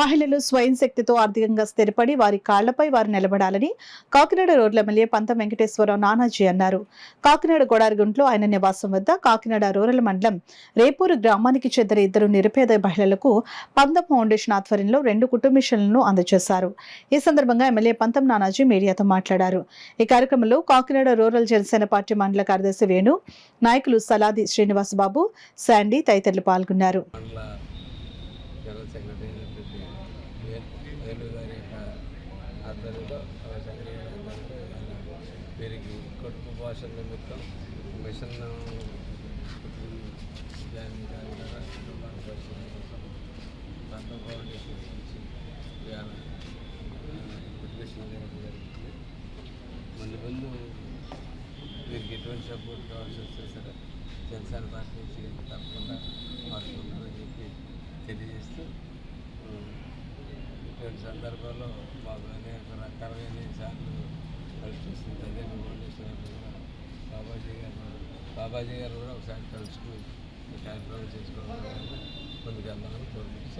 మహిళలు స్వయం శక్తితో ఆర్థికంగా స్థిరపడి వారి కాళ్లపై వారు నిలబడాలని కాకినాడ రోడ్ల ఎమ్మెల్యే పంతం వెంకటేశ్వరరావు నానాజీ అన్నారు. కాకినాడ గొడారిగుంట్లో ఆయన నివాసం వద్ద కాకినాడ రూరల్ మండలం రేపూరు గ్రామానికి చెందిన 2 నిరుపేద మహిళలకు పంతం ఫౌండేషన్ ఆధ్వర్యంలో 2 కుట్టు మిషన్లను అందజేశారు. ఈ సందర్భంగా ఎమ్మెల్యే పంతం నానాజీ మీడియాతో మాట్లాడారు. ఈ కార్యక్రమంలో కాకినాడ రూరల్ జనసేన పార్టీ మండల కార్యదర్శి వేణు, నాయకులు సలాది శ్రీనివాస్ బాబు, శాండీ తదితరులు పాల్గొన్నారు. జనరల్ సెక్రటరీ అయినటువంటి వేణు గారి యొక్క ఆధ్వర్యంలో వీరికి కడుపు భాషల నిమిత్తం మిషన్ జాయిన్ దాని ద్వారా కుటుంబాన్ని పరిశీలన కోసం పంతం ఫౌండేషన్ నుంచి మిషన్ జరుగుతుంది. ముందు వీరికి ఎటువంటి సపోర్ట్ కావాల్సి వస్తే సరే జనసేన పార్టీ నుంచి తప్పకుండా మార్చుకుంటామని చెప్పి తెలియజేస్తూ ఇటువంటి సందర్భాల్లో మాకు అనేక రకాలైన సార్లు కలిసి చూస్తుంది. అదే ఫౌండేషన్ కూడా బాబాజీ గారు కూడా ఒకసారి కలుసుకుని కార్యక్రమం చేసుకోవడం ముందుకు వెళ్దామని కోరుకుంటున్నాను.